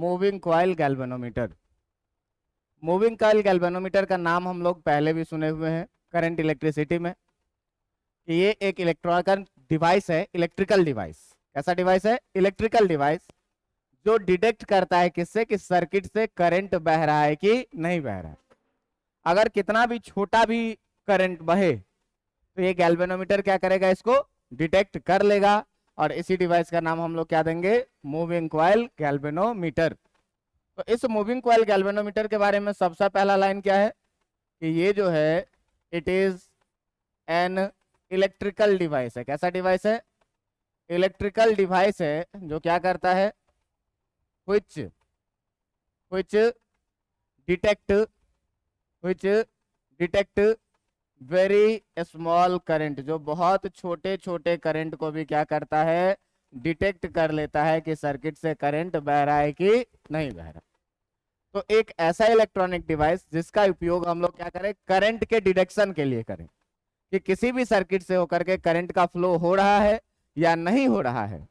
Moving coil galvanometer. Moving coil galvanometer का नाम हम लोग पहले भी सुने हुए हैं करंट इलेक्ट्रिसिटी में, कि ये एक इलेक्ट्रॉनिक डिवाइस है, इलेक्ट्रिकल डिवाइस। कैसा डिवाइस है? इलेक्ट्रिकल डिवाइस, जो डिटेक्ट करता है किससे, कि सर्किट से करंट बह रहा है कि नहीं बह रहा है। अगर कितना भी छोटा भी करंट बहे तो ये गैल्वेनोमीटर क्या करेगा, इसको डिटेक्ट कर लेगा। और इसी डिवाइस का नाम हम लोग क्या देंगे, मूविंग कॉइल गैल्वेनोमीटर। तो इस मूविंग कॉइल गैल्वेनोमीटर के बारे में सबसे पहला लाइन क्या है, कि ये जो है it is an electrical device है। कैसा डिवाइस है? इलेक्ट्रिकल डिवाइस है, जो क्या करता है, which which detect which detect very small current, जो बहुत छोटे छोटे करंट को भी क्या करता है, डिटेक्ट कर लेता है कि सर्किट से करंट बह रहा है कि नहीं बह रहा। तो एक ऐसा इलेक्ट्रॉनिक डिवाइस जिसका उपयोग हम लोग क्या करें, करंट के डिटेक्शन के लिए करें, कि किसी भी सर्किट से होकर के करंट का फ्लो हो रहा है या नहीं हो रहा है,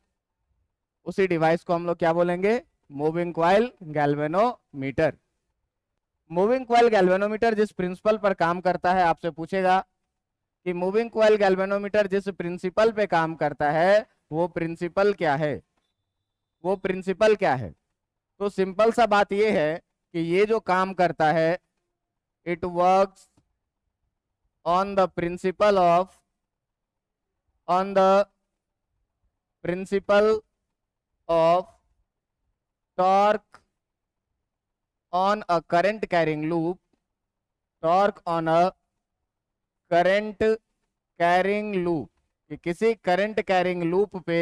उसी डिवाइस को हम लोग क्या बोलेंगे, moving coil galvanometer. Moving coil galvanometer जिस प्रिंसिपल पर काम करता है, आपसे पूछेगा कि मूविंग कॉइल गैल्वेनोमीटर जिस प्रिंसिपल पे काम करता है वो प्रिंसिपल क्या है, वो प्रिंसिपल क्या है। तो सिंपल सा बात ये है कि ये जो काम करता है, it works on the principle of on the principle of torque on a current carrying loop, torque on a current carrying loop, कि किसी करंट कैरिंग लूप पे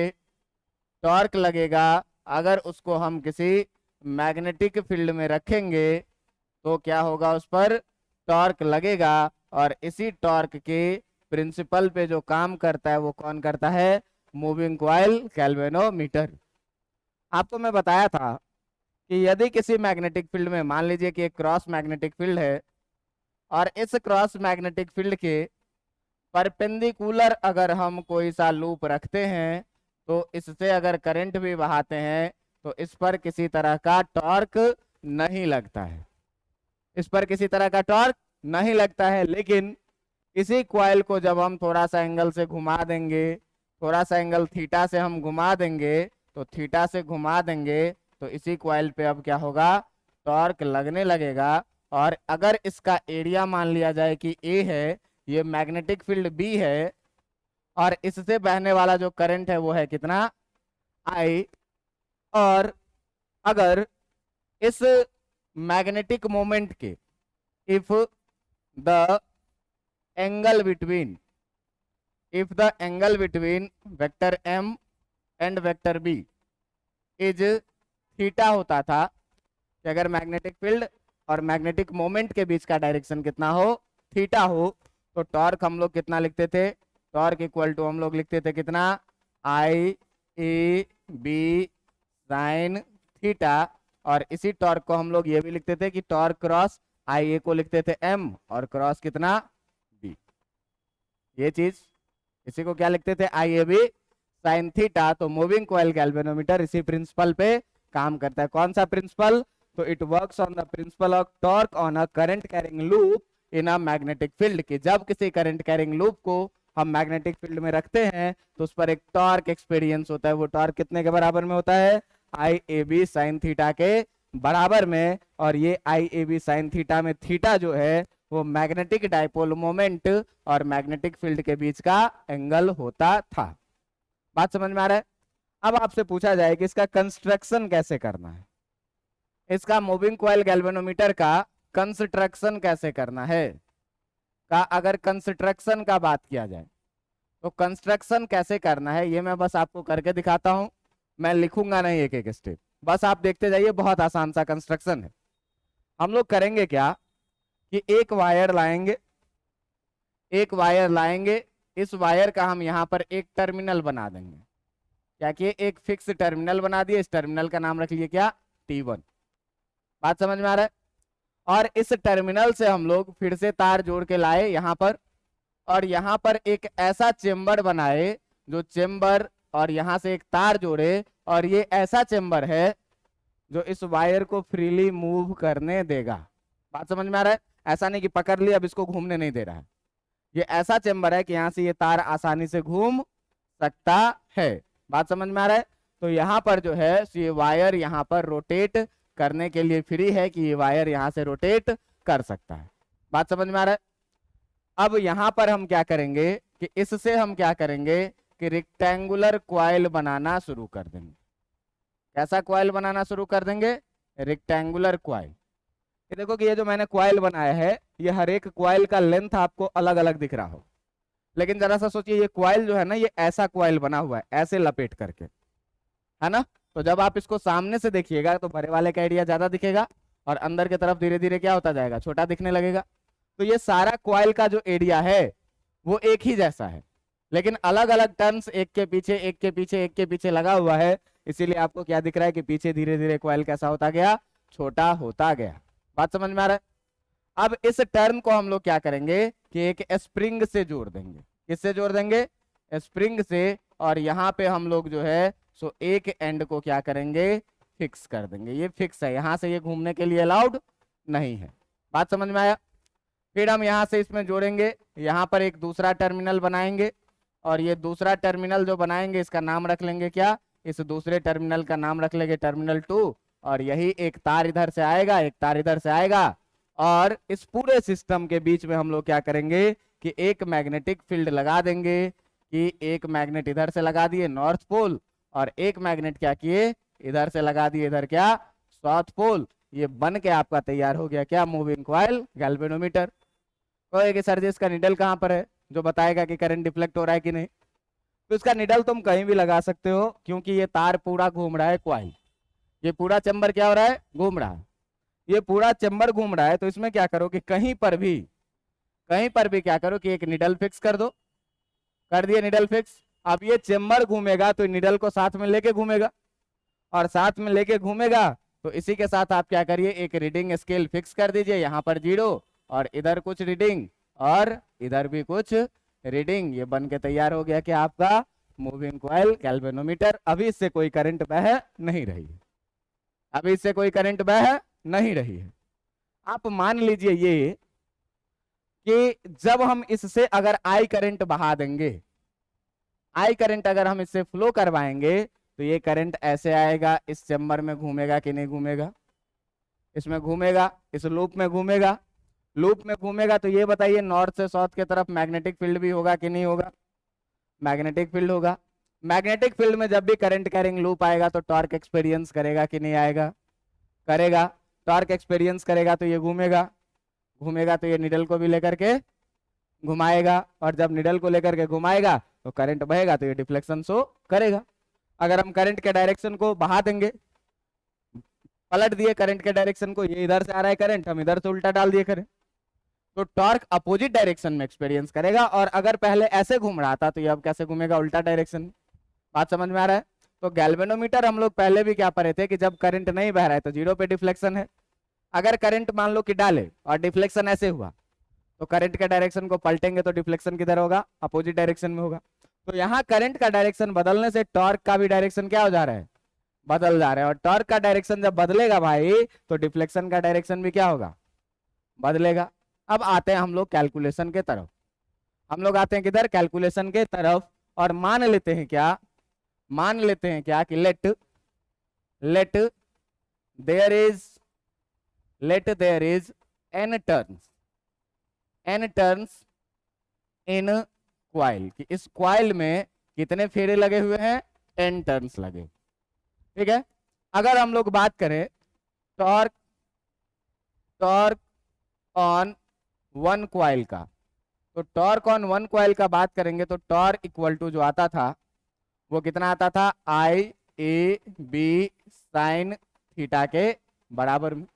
टॉर्क लगेगा। अगर उसको हम किसी मैग्नेटिक फील्ड में रखेंगे तो क्या होगा, उस पर टॉर्क लगेगा। और इसी टॉर्क के प्रिंसिपल पे जो काम करता है वो कौन करता है, मूविंग कॉइल गैल्वेनोमीटर। आपको मैं बताया था कि यदि किसी मैग्नेटिक फील्ड में, मान लीजिए कि एक क्रॉस मैग्नेटिक फील्ड है, और इस क्रॉस मैग्नेटिक फील्ड के परपेंडिकुलर अगर हम कोई सा लूप रखते हैं तो इससे अगर करंट भी बहाते हैं तो इस पर किसी तरह का टॉर्क नहीं लगता है, इस पर किसी तरह का टॉर्क नहीं लगता है। लेकिन इसी कॉइल को जब हम थोड़ा सा एंगल से घुमा देंगे, थोड़ा सा एंगल थीटा से हम घुमा देंगे, तो थीटा से घुमा देंगे तो इसी कॉइल पे अब क्या होगा, टॉर्क लगने लगेगा। और अगर इसका एरिया मान लिया जाए कि ए है, ये मैग्नेटिक फील्ड बी है, और इससे बहने वाला जो करंट है वो है कितना, आई। और अगर इस मैग्नेटिक मोमेंट के, if the angle between if the angle between vector m and vector b is theta होता था, कि अगर मैग्नेटिक फील्ड और मैग्नेटिक मोमेंट के बीच का डायरेक्शन कितना हो, थीटा हो, तो टॉर्क हम लोग कितना लिखते थे, टॉर्क इक्वल टू हम लोग लिखते थे कितना, आई ए बी साइन थीटा। और इसी टॉर्क को हम लोग ये भी लिखते थे कि टॉर्क क्रॉस आई ए को लिखते थे एम, और क्रॉस कितना, बी। ये चीज, इसी को क्या लिखते थे, आई ए बी साइन थीटा। तो मूविंग कॉइल गैल्वेनोमीटर इसी प्रिंसिपल पे काम करता है। कौन सा प्रिंसिपल, तो it works on the principle of torque on a current carrying loop in a magnetic field, कि जब किसी करंट कैरिंग लूप को हम मैग्नेटिक फील्ड में रखते हैं तो उस पर एक टॉर्क एक्सपीरियंस होता है। वो टॉर्क कितने के बराबर में होता है, आई ए बी साइन थीटा के बराबर में। और ये आई ए बी साइन थीटा में थीटा जो है वो मैग्नेटिक डाइपोल मोमेंट और मैग्नेटिक फील्ड के बीच का एंगल होता था। बात समझ में आ रहा है? अब आपसे पूछा जाए कि इसका कंस्ट्रक्शन कैसे करना है, इसका मूविंग कॉइल गैल्वेनोमीटर का कंस्ट्रक्शन कैसे करना है। का अगर कंस्ट्रक्शन का बात किया जाए तो कंस्ट्रक्शन कैसे करना है ये मैं बस आपको करके दिखाता हूं, मैं लिखूंगा नहीं एक एक स्टेप, बस आप देखते जाइए। बहुत आसान सा कंस्ट्रक्शन है। हम लोग करेंगे क्या कि एक वायर लाएंगे, एक वायर लाएंगे, इस वायर का हम यहाँ पर एक टर्मिनल बना देंगे। क्या कि एक फिक्स टर्मिनल बना दिए, इस टर्मिनल का नाम रख लिए क्या, T1। बात समझ में आ रहा है? और इस टर्मिनल से हम लोग फिर से तार जोड़ के लाए यहाँ पर, और यहाँ पर एक ऐसा चेम्बर बनाए जो चेम्बर, और यहाँ से एक तार जोड़े, और ये ऐसा चेम्बर है जो इस वायर को फ्रीली मूव करने देगा। बात समझ में आ रहा है? ऐसा नहीं कि पकड़ लिया अब इसको घूमने नहीं दे रहा है। ये ऐसा चेम्बर है कि यहाँ से ये तार आसानी से घूम सकता है। बात समझ में आ रहा है? तो यहाँ पर जो है ये वायर यहाँ पर रोटेट करने के लिए फ्री है कि ये वायर यहाँ से रोटेट कर सकता है। बात समझ में आ रहा है? अब यहाँ पर हम क्या करेंगे कि इससे हम क्या करेंगे कि रेक्टेंगुलर क्वाइल बनाना शुरू कर देंगे। कैसा क्वाइल बनाना शुरू कर देंगे? Rectangular coil. ये देखो कि ये जो मैंने क्वाइल बनाया है, ये हर एक क्वाइल का लेंथ आपको अलग अलग दिख रहा हो, लेकिन जरा सा सोचिए ये क्वाइल जो है ना, ये ऐसा क्वाइल बना हुआ है ऐसे लपेट करके, है ना। तो जब आप इसको सामने से देखिएगा तो बड़े वाले का एरिया ज्यादा दिखेगा और अंदर की तरफ धीरे धीरे क्या होता जाएगा, छोटा दिखने लगेगा। तो ये सारा क्वाइल का जो एरिया है वो एक ही जैसा है, लेकिन अलग अलग टर्न्स एक के पीछे एक के पीछे एक के पीछे लगा हुआ है, इसीलिए आपको क्या दिख रहा है कि पीछे धीरे धीरे क्वाइल कैसा होता गया, छोटा होता गया। बात समझ में आ रहा है? अब इस टर्न को हम लोग क्या करेंगे कि एक स्प्रिंग से जोड़ देंगे। किससे जोड़ देंगे? स्प्रिंग से। और यहाँ पे हम लोग जो है सो एक एंड को क्या करेंगे, फिक्स कर देंगे। ये फिक्स है, यहाँ से ये घूमने के लिए अलाउड नहीं है। बात समझ में आया? फिर हम यहाँ से इसमें जोड़ेंगे, यहाँ पर एक दूसरा टर्मिनल बनाएंगे और ये दूसरा टर्मिनल जो बनाएंगे इसका नाम रख लेंगे क्या, इस दूसरे टर्मिनल का नाम रख लेंगे टर्मिनल 2। और यही एक तार इधर से आएगा, एक तार इधर से आएगा और इस पूरे सिस्टम के बीच में हम लोग क्या करेंगे कि एक मैग्नेटिक फील्ड लगा देंगे कि एक मैग्नेट इधर से लगा दिए नॉर्थ पोल और एक मैग्नेट क्या किए इधर से लगा दिए इधर क्या, साउथ पोल। ये बन के आपका तैयार हो गया क्या, मूविंग कॉइल गैल्वेनोमीटर। कहोगे सर जी इसका निडल कहाँ पर है जो बताएगा कि करंट डिफ्लेक्ट हो रहा है कि नहीं? तो इसका निडल तुम कहीं भी लगा सकते हो, क्योंकि ये तार पूरा घूम रहा है क्वाइल, ये पूरा चैम्बर क्या हो रहा है, घूम रहा है। ये पूरा चैम्बर घूम रहा है तो इसमें क्या करो कि कहीं पर भी क्या करो कि एक निडल फिक्स कर दो। कर दिए निडल फिक्स। अब ये चैम्बर घूमेगा तो निडल को साथ में लेके घूमेगा और साथ में लेके घूमेगा तो इसी के साथ आप क्या करिए एक रीडिंग स्केल फिक्स कर दीजिए, यहाँ पर 0 और इधर कुछ रीडिंग और इधर भी कुछ रीडिंग। ये बन के तैयार हो गया कि आपका मूविंग कॉइल गैल्वेनोमीटर। अभी इससे कोई करंट बह नहीं रही है, अभी इससे कोई करंट बह नहीं रही है। आप मान लीजिए ये कि जब हम इससे अगर आई करंट बहा देंगे, आई करंट अगर हम इससे फ्लो करवाएंगे तो ये करंट ऐसे आएगा, इस चैम्बर में घूमेगा कि नहीं घूमेगा, इसमें घूमेगा, इस लूप में घूमेगा। लूप में घूमेगा तो ये बताइए नॉर्थ से साउथ की तरफ मैग्नेटिक फील्ड भी होगा कि नहीं होगा, मैग्नेटिक फील्ड होगा। मैग्नेटिक फील्ड में जब भी करंट कैरिंग लूप आएगा तो टॉर्क एक्सपीरियंस करेगा कि नहीं आएगा, करेगा। टॉर्क एक्सपीरियंस करेगा तो ये घूमेगा, घूमेगा तो ये निडल को भी लेकर के घुमाएगा और जब निडल को लेकर के घुमाएगा तो करंट बहेगा तो ये डिफ्लेक्शन शो करेगा। अगर हम करंट के डायरेक्शन को बहा देंगे, पलट दिए करंट के डायरेक्शन को, ये इधर से आ रहा है करंट, हम इधर से उल्टा डाल दिए करें तो टॉर्क अपोजिट डायरेक्शन में एक्सपीरियंस करेगा। और अगर पहले ऐसे घूम रहा था तो ये अब कैसे घूमेगा, उल्टा डायरेक्शन में। बात समझ में आ रहा है? तो गैल्वेनोमीटर हम लोग पहले भी क्या पढ़े थे कि जब करंट नहीं बह रहा है तो 0 पे डिफ्लेक्शन है। अगर करंट मान लो कि डाले और डिफ्लेक्शन ऐसे हुआ तो करंट के डायरेक्शन को पलटेंगे तो डिफ्लेक्शन किधर होगा, अपोजिट डायरेक्शन में होगा। तो यहाँ करंट का डायरेक्शन बदलने से टॉर्क का भी डायरेक्शन क्या हो जा रहा है, बदल जा रहा है। और टॉर्क का डायरेक्शन जब बदलेगा भाई तो डिफ्लेक्शन का डायरेक्शन भी क्या होगा, बदलेगा। अब आते हैं हम लोग कैलकुलेशन के तरफ, हम लोग आते हैं किधर, कैलकुलेशन के तरफ। और मान लेते हैं क्या, मान लेते हैं क्या कि let there is n turns in coil, कि इस क्वाइल में कितने फेरे लगे हुए हैं, n टर्न्स लगे। ठीक है। अगर हम लोग बात करें टॉर्क ऑन वन क्वाइल का, तो टॉर्क ऑन वन क्वाइल का बात करेंगे तो टॉर्क इक्वल टू जो आता था वो कितना आता था, I/A/B sin थीटा के बराबर में,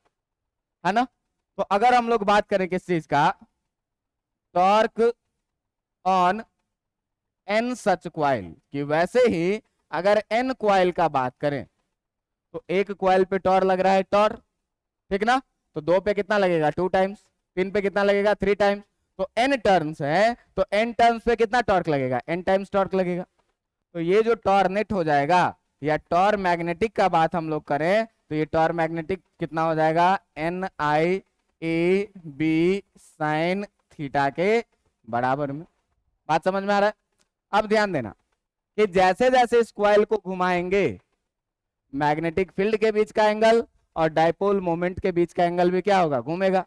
है ना। तो अगर हम लोग बात करें किस चीज का, torque on n such coil, कि वैसे ही अगर n क्वाइल का बात करें तो एक क्वाइल पे टॉर्क लग रहा है टॉर्क, ठीक ना। तो 2 पे कितना लगेगा, 2 टाइम्स, 3 पे कितना लगेगा, 3 टाइम्स। तो n टर्न्स है तो n टर्न्स पे कितना टॉर्क लगेगा, n टाइम्स टॉर्क लगेगा। तो ये जो टॉर्क नेट हो जाएगा या टॉर्क मैग्नेटिक का बात हम लोग करें तो ये टॉर्क मैग्नेटिक कितना हो जाएगा, NIAB साइन थीटा के बराबर में। बात समझ में आ रहा है? अब ध्यान देना कि जैसे जैसे इस कॉइल को घुमाएंगे मैग्नेटिक फील्ड के बीच का एंगल और डाइपोल मोमेंट के बीच का एंगल भी क्या होगा, घूमेगा।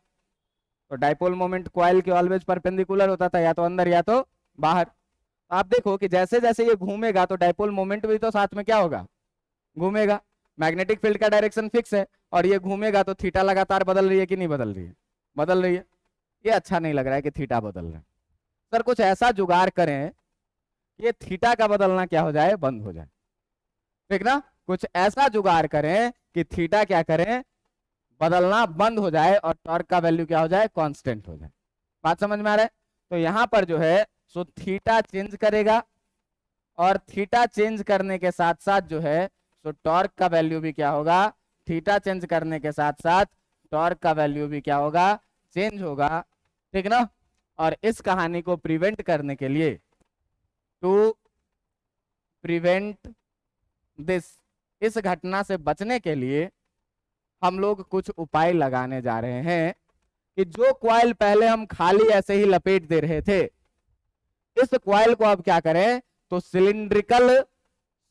तो डाइपोल मोमेंट कॉइल के ऑलवेज परपेंडिकुलर होता था, या तो अंदर या तो बाहर। आप देखो कि जैसे जैसे ये घूमेगा तो डाइपोल मोमेंट भी तो साथ में क्या होगा, घूमेगा। मैग्नेटिक फील्ड का डायरेक्शन फिक्स है और ये घूमेगा तो थीटा लगातार बदल रही है कि नहीं बदल रही है, बदल रही है। ये अच्छा नहीं लग रहा है कि थीटा बदल रहा है। सर कुछ ऐसा जुगाड़ करें ये थीटा का बदलना क्या हो जाए, बंद हो जाए। ठीक ना, कुछ ऐसा जुगाड़ करें कि थीटा क्या करें, बदलना बंद हो जाए और टॉर्क का वैल्यू क्या हो जाए, कांस्टेंट हो जाए। बात समझ में आ रहा है? तो यहां पर जो है सो थीटा चेंज करेगा और थीटा चेंज करने के साथ साथ जो है सो टॉर्क का वैल्यू भी क्या होगा, थीटा चेंज करने के साथ साथ टॉर्क का वैल्यू भी क्या होगा, चेंज होगा। ठीक ना। और इस कहानी को प्रिवेंट करने के लिए, टू प्रिवेंट दिस, इस घटना से बचने के लिए हम लोग कुछ उपाय लगाने जा रहे हैं कि जो कॉइल पहले हम खाली ऐसे ही लपेट दे रहे थे, इस कॉइल को अब क्या करें, तो सिलिंड्रिकल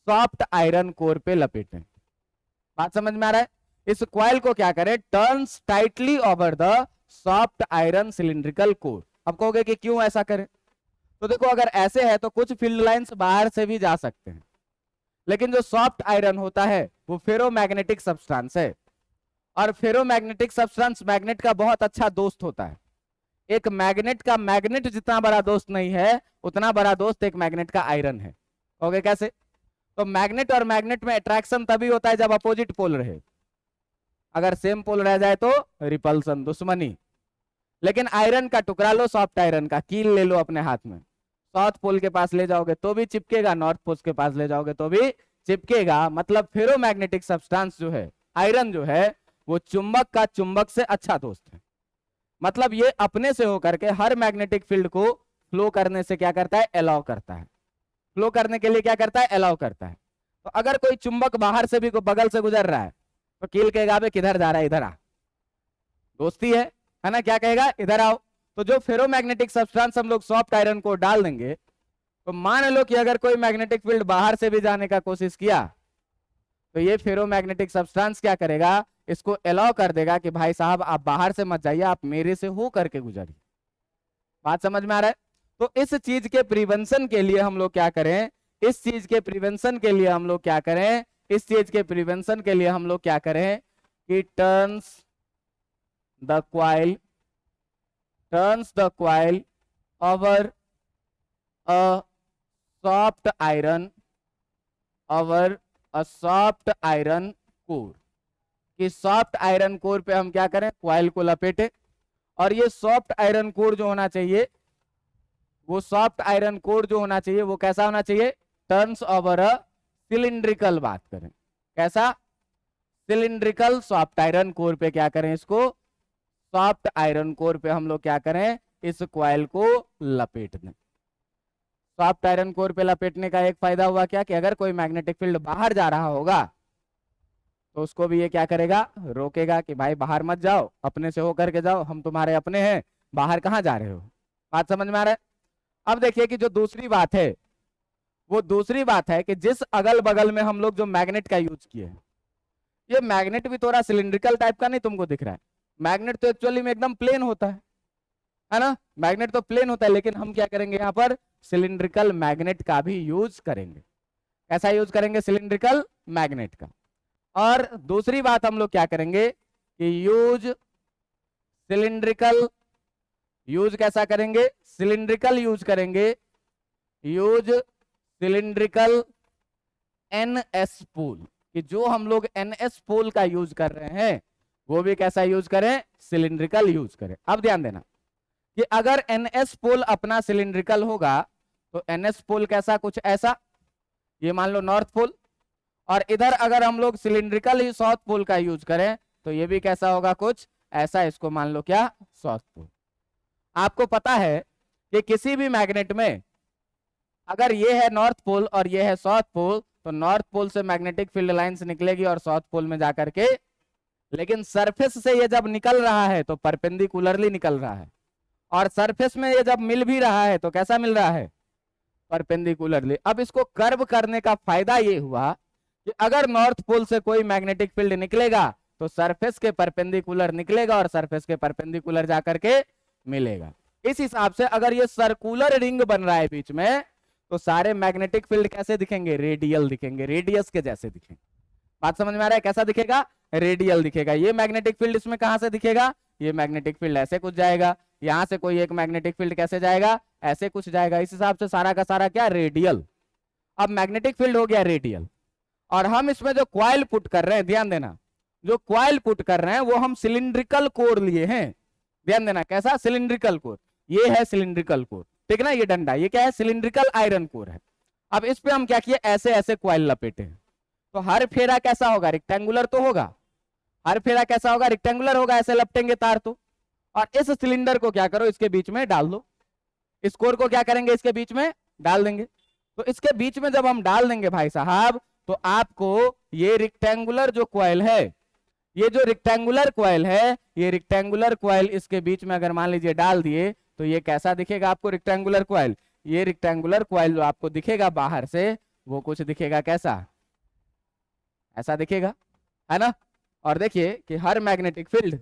सॉफ्ट आयरन कोर पे लपेटें। बात समझ में आ रहा है? इस कॉइल को क्या करें, turns tightly over the soft iron cylindrical core. अब कहोगे कि क्यों ऐसा करें, तो देखो अगर ऐसे है तो कुछ फील्ड लाइंस बाहर से भी जा सकते हैं, लेकिन जो सॉफ्ट आयरन होता है वो फेरोमैग्नेटिक सब्सटेंस है और फेरोमैग्नेटिक सब्सटेंस मैग्नेट का बहुत अच्छा दोस्त होता है। एक मैग्नेट का मैग्नेट जितना बड़ा दोस्त नहीं है उतना बड़ा दोस्त एक मैग्नेट का आयरन है। ओके, कैसे? तो मैग्नेट और मैग्नेट में अट्रैक्शन तभी होता है जब अपोजिट पोल रहे। अगर सेम पोल रह जाए तो रिपल्सन, दुश्मनी। लेकिन आयरन का टुकड़ा लो, सॉफ्ट आयरन का कील ले लो अपने हाथ में, साउथ पोल के पास ले जाओगे तो भी चिपकेगा, नॉर्थ पोल के पास ले जाओगे तो भी चिपकेगा। मतलब फेरोमैग्नेटिक सब्सटेंस जो है, आयरन जो है, वो चुंबक का चुंबक से अच्छा दोस्त है। मतलब ये अपने से होकर के हर मैग्नेटिक फील्ड को फ्लो करने से क्या करता है, अलाउ करता है। फ्लो करने के लिए क्या करता है, अलाउ करता है। तो अगर कोई चुंबक बाहर से भी बगल से गुजर रहा है तो कील कहेगा बे किधर जा रहा है, इधर आ, दोस्ती है ना, क्या कहेगा, इधर आओ। तो जो फेरोमैग्नेटिक सब्सटेंस हम लोग सॉफ्ट आयरन को डाल देंगे, तो मान लो कि अगर कोई मैग्नेटिक फील्ड बाहर से भी जाने का कोशिश किया तो ये फेरोमैग्नेटिक सब्सटेंस क्या करेगा, इसको अलाउ कर देगा कि भाई साहब आप बाहर से मत जाइए, आप मेरे से हो करके गुजरिए। बात समझ में आ रहा है? तो इस चीज के प्रिवेंशन के लिए हम लोग क्या करें, इस चीज के प्रिवेंशन के लिए हम लोग क्या करें, इस चीज के प्रिवेंशन के लिए हम लोग क्या करें कि turns the coil over a soft iron core, कि सॉफ्ट आयरन कोर पे हम क्या करें, कॉइल को लपेटे। और ये सॉफ्ट आयरन कोर जो होना चाहिए, वो सॉफ्ट आयरन कोर जो होना चाहिए वो कैसा होना चाहिए, टर्न्स ओवर अ सिलिंड्रिकल। बात करें कैसा, सिलिंड्रिकल सॉफ्ट आयरन कोर पे क्या करें, इसको सॉफ्ट आयरन कोर पे हम लोग क्या करें, इस कॉइल को लपेट दें। सॉफ्ट आयरन कोर पे लपेटने का एक फायदा हुआ क्या, कि अगर कोई मैग्नेटिक फील्ड बाहर जा रहा होगा तो उसको भी ये क्या करेगा, रोकेगा कि भाई बाहर मत जाओ, अपने से होकर के जाओ, हम तुम्हारे अपने हैं, बाहर कहां जा रहे हो। बात समझ में आ रहा है? अब देखिए कि जो दूसरी बात है, वो दूसरी बात है कि जिस अगल बगल में हम लोग जो मैग्नेट का यूज किए, ये मैग्नेट भी थोड़ा सिलिंड्रिकल टाइप का नहीं तुमको दिख रहा है। मैग्नेट तो एक्चुअली में एकदम प्लेन होता है ना, मैग्नेट तो प्लेन होता है, लेकिन हम क्या करेंगे यहाँ पर सिलिंड्रिकल मैग्नेट का भी यूज करेंगे। कैसा यूज करेंगे, सिलिंड्रिकल मैग्नेट का। और दूसरी बात हम लोग क्या करेंगे कि यूज कैसा करेंगे, सिलिंड्रिकल यूज करेंगे, यूज सिलिंड्रिकल NS पोल, कि जो हम लोग NS पोल का यूज कर रहे हैं वो भी कैसा यूज करें, सिलिंड्रिकल यूज करें। अब ध्यान देना कि अगर NS पोल अपना सिलिंड्रिकल होगा तो NS पोल कैसा, कुछ ऐसा, ये मान लो नॉर्थ पोल, और इधर अगर हम लोग सिलिंड्रिकल ही साउथ पोल का यूज करें तो ये भी कैसा होगा, कुछ ऐसा, इसको मान लो क्या, साउथ पोल। आपको पता है कि किसी भी मैग्नेट में अगर ये है नॉर्थ पोल और ये है साउथ पोल, तो नॉर्थ पोल से मैग्नेटिक फील्ड लाइंस निकलेगी और साउथ पोल में जाकर के, लेकिन सरफेस से ये जब निकल रहा है तो परपेंडिकुलरली निकल रहा है, और सरफेस में ये जब मिल भी रहा है तो कैसा मिल रहा है, परपेंडिकुलरली। अब इसको कर्व करने का फायदा ये हुआ कि अगर नॉर्थ पोल से कोई मैग्नेटिक फील्ड निकलेगा तो सरफेस के परपेंडिकुलर निकलेगा और सरफेस के परपेंडिकुलर जाकर के मिलेगा। इस हिसाब से अगर ये सर्कुलर रिंग बन रहा है बीच में, तो सारे मैग्नेटिक फील्ड कैसे दिखेंगे, रेडियल दिखेंगे, रेडियस के जैसे दिखेंगे। बात समझ में आ रहा है, कैसा दिखेगा, रेडियल दिखेगा। ये मैग्नेटिक फील्ड इसमें कहां से दिखेगा, ये मैग्नेटिक फील्ड ऐसे कुछ जाएगा, यहां से कोई एक मैग्नेटिक फील्ड कैसे जाएगा, ऐसे कुछ जाएगा। इस हिसाब से सारा का सारा क्या, रेडियल। अब मैग्नेटिक फील्ड हो गया रेडियल, और हम इसमें जो क्वाइल पुट कर रहे हैं, ध्यान देना, जो क्वाइल पुट कर रहे हैं वो हम सिलिंड्रिकल कोर लिए हैं। ध्यान देना, कैसा, सिलिंड्रिकल कोर। ये है सिलिंड्रिकल कोर, ठीक ना, ये डंडा, ये क्या है, सिलिंड्रिकल आयरन कोर है। अब इस पे हम क्या किए, ऐसे ऐसे क्वाइल लपेटे हैं, तो हर फेरा कैसा होगा, रेक्टेंगुलर तो होगा, हर फेरा कैसा होगा, रेक्टेंगुलर होगा, ऐसे लपटेंगे तार तो। और इस सिलेंडर को क्या करो, इसके बीच में डाल दो, इस कोर को क्या करेंगे, इसके बीच में डाल देंगे। तो इसके बीच में जब हम डाल देंगे भाई साहब, तो आपको ये रेक्टेंगुलर जो क्वाइल है, ये जो रेक्टेंगुलर क्वाइल है, ये रेक्टेंगुलर क्वाइल इसके बीच में अगर मान लीजिए डाल दिए, तो ये कैसा दिखेगा आपको, रेक्टेंगुलर क्वाइल। ये रेक्टेंगुलर क्वाइल जो आपको दिखेगा बाहर से, वो कुछ दिखेगा कैसा, ऐसा दिखेगा, है ना। और देखिए कि हर मैग्नेटिक फील्ड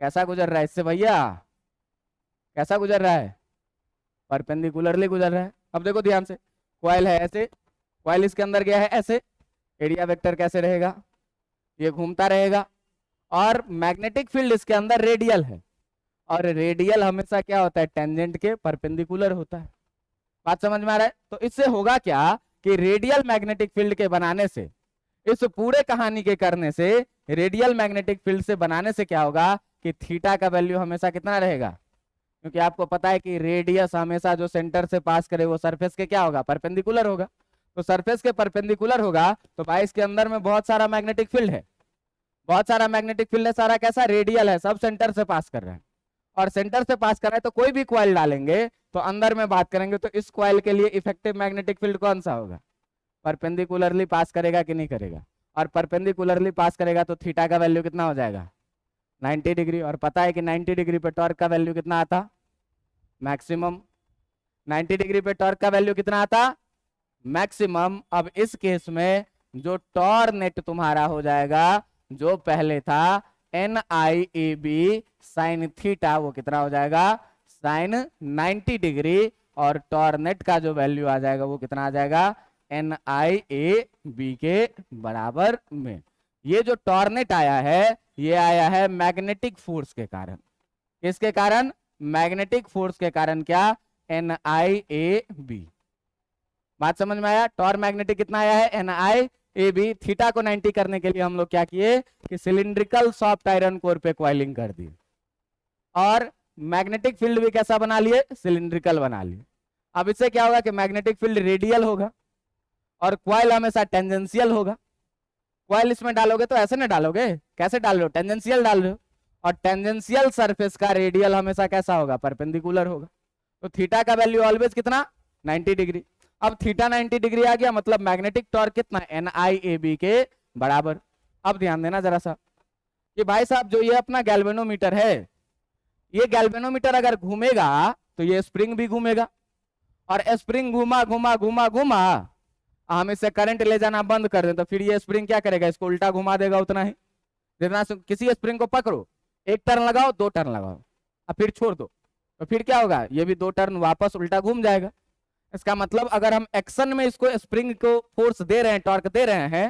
कैसा गुजर रहा है इससे भैया, कैसा गुजर रहा है, परपेंडिकुलरली गुजर रहा है। अब देखो ध्यान से, क्वाइल है ऐसे, क्वाइल इसके अंदर गया है ऐसे, एरिया वेक्टर कैसे रहेगा, ये घूमता रहेगा, और मैग्नेटिक फील्ड इसके अंदर रेडियल है, और रेडियल हमेशा क्या होता है, टेंजेंट के परपेंडिकुलर होता है। बात समझ में आ रहा है। तो इससे होगा क्या कि रेडियल मैग्नेटिक फील्ड के बनाने से, इस पूरे कहानी के करने से, रेडियल मैग्नेटिक फील्ड से बनाने से क्या होगा कि थीटा का वैल्यू हमेशा कितना रहेगा, क्योंकि आपको पता है कि रेडियस हमेशा जो सेंटर से पास करे वो सरफेस के क्या होगा, परपेंडिकुलर होगा। तो सरफेस के परपेंडिकुलर होगा, तो भाई इसके अंदर में बहुत सारा मैग्नेटिक फील्ड है, बहुत सारा मैग्नेटिक फील्ड है, सारा कैसा, रेडियल है, सब सेंटर से पास कर रहे हैं। और सेंटर से पास कर रहा है तो कोई भी क्वाइल डालेंगे तो अंदर में बात करेंगे, तो इस क्वाइल के लिए इफेक्टिव मैग्नेटिक फील्ड कौन सा होगा, परपेंडिकुलरली पास करेगा कि नहीं करेगा, और परपेंडिकुलरली पास करेगा तो थीटा का वैल्यू कितना हो जाएगा, 90 डिग्री। और पता है कि 90 डिग्री पे टॉर्क का वैल्यू कितना आता, मैक्सिमम। 90 डिग्री पे टॉर्क का वैल्यू कितना आता, मैक्सिमम। अब इस केस में जो टॉर नेट तुम्हारा हो जाएगा, जो पहले था NIAB साइन थीटा, वो कितना हो जाएगा, साइन 90 डिग्री, और टॉर नेट का जो वैल्यू आ जाएगा वो कितना आ जाएगा, NIAB के बराबर में। ये जो टॉर्नेट आया है, ये आया है मैग्नेटिक फोर्स के कारण। किसके कारण, मैग्नेटिक फोर्स के कारण, क्या, NIAB। बात समझ में आया। टॉर मैग्नेटिक कितना आया है, NIAB। थीटा को 90 करने के लिए हम लोग क्या किए कि सिलिंड्रिकल सॉफ्ट आयरन कोर पे क्वाइलिंग कर दी, और मैग्नेटिक फील्ड भी कैसा बना लिए, सिलिंड्रिकल बना लिए। अब इससे क्या होगा कि मैग्नेटिक फील्ड रेडियल होगा और क्वाइल हमेशा टेंजेंशियल होगा। क्वाइल इसमें डालोगे तो ऐसे ना डालोगे, कैसे डाल रहे हो, टेंजेंशियल डाल रहे हो, और टेंजेंशियल सरफेस का रेडियल हमेशा कैसा होगा, परपेंडिकुलर होगा। तो थीटा का वैल्यू ऑलवेज कितना, 90 डिग्री। अब थीटा 90 डिग्री आ गया, मतलब मैग्नेटिक टॉर्क कितना, NIAB के बराबर। अब ध्यान देना जरा सा कि भाई साहब जो ये अपना गैल्वेनोमीटर है, ये गैल्वेनोमीटर अगर घूमेगा तो ये स्प्रिंग भी घूमेगा, और स्प्रिंग घूमा घूमा घूमा घूमा, हम इससे करंट ले जाना बंद कर दें तो फिर ये स्प्रिंग क्या करेगा, इसको उल्टा घुमा देगा उतना ही। जितना किसी स्प्रिंग को पकड़ो, एक टर्न लगाओ, दो टर्न लगाओ, और फिर छोड़ दो, तो फिर क्या होगा, ये भी दो टर्न वापस उल्टा घूम जाएगा। इसका मतलब अगर हम एक्शन में इसको स्प्रिंग को फोर्स दे रहे हैं, टॉर्क दे रहे हैं,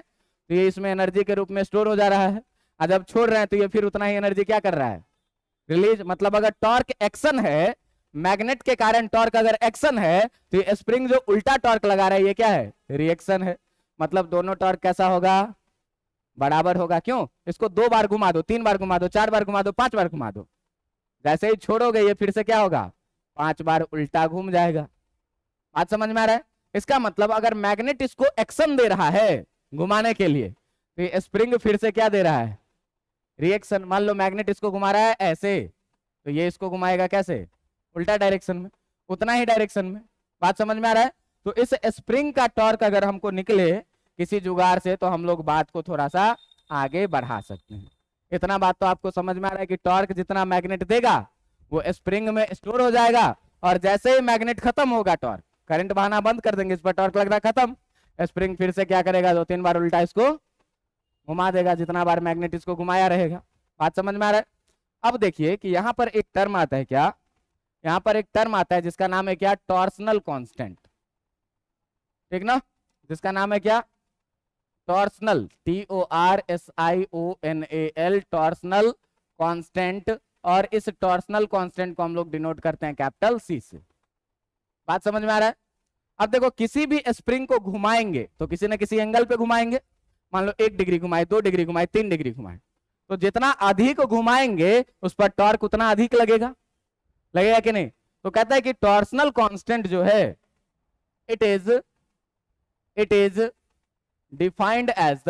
तो ये इसमें एनर्जी के रूप में स्टोर हो जा रहा है, और जब छोड़ रहे हैं तो ये फिर उतना ही एनर्जी क्या कर रहा है, रिलीज। मतलब अगर टॉर्क एक्शन है, मैग्नेट के कारण टॉर्क अगर एक्शन है, तो ये स्प्रिंग जो उल्टा टॉर्क लगा रहा है ये क्या है, रिएक्शन है। मतलब दोनों टॉर्क कैसा होगा, बराबर होगा। क्यों, इसको 2 बार घुमा दो, 3 बार घुमा दो, 4 बार घुमा दो, 5 बार घुमा दो, जैसे ही छोड़ोगे ये फिर से क्या होगा, 5 बार उल्टा घूम जाएगा। बात समझ में आ रहा है। इसका मतलब अगर मैग्नेट इसको एक्शन दे रहा है घुमाने के लिए, तो ये स्प्रिंग फिर से क्या दे रहा है, रिएक्शन। मान लो मैग्नेट इसको घुमा रहा है ऐसे, तो ये इसको घुमाएगा कैसे, उल्टा डायरेक्शन में, उतना ही डायरेक्शन में। बात समझ में आ रहा है। तो इस स्प्रिंग का टॉर्क अगर हमको निकले किसी जुगाड़ से तो हम लोग बात को थोड़ा सा आगे बढ़ा सकते हैं। इतना बात तो आपको समझ में आ रहा है कि टॉर्क जितना मैग्नेट देगा वो स्प्रिंग में स्टोर हो जाएगा, और जैसे ही मैग्नेट खत्म होगा टॉर्क, करंट बहाना बंद कर देंगे, इस पर टॉर्क लगना खत्म, स्प्रिंग फिर से क्या करेगा, 2-3 बार उल्टा इसको घुमा देगा, जितना बार मैग्नेट इसको घुमाया रहेगा। बात समझ में आ रहा है। अब देखिए कि यहाँ पर एक टर्म आता है, क्या, यहाँ पर एक टर्म आता है जिसका नाम है क्या, टॉर्सनल कांस्टेंट, ठीक ना, जिसका नाम है क्या, टॉर्सनल, TORSIONAL, टॉर्सनल कांस्टेंट। और इस टॉर्सनल कांस्टेंट को हम लोग डिनोट करते हैं कैपिटल C से। बात समझ में आ रहा है। अब देखो किसी भी स्प्रिंग को घुमाएंगे तो किसी न किसी एंगल पे घुमाएंगे, मान लो 1 डिग्री घुमाए, 2 डिग्री घुमाए, 3 डिग्री घुमाए, तो जितना अधिक घुमाएंगे उस पर टॉर्क उतना अधिक लगेगा, लगेगा कि नहीं। तो कहता है कि टॉर्सनल कांस्टेंट जो है it is defined as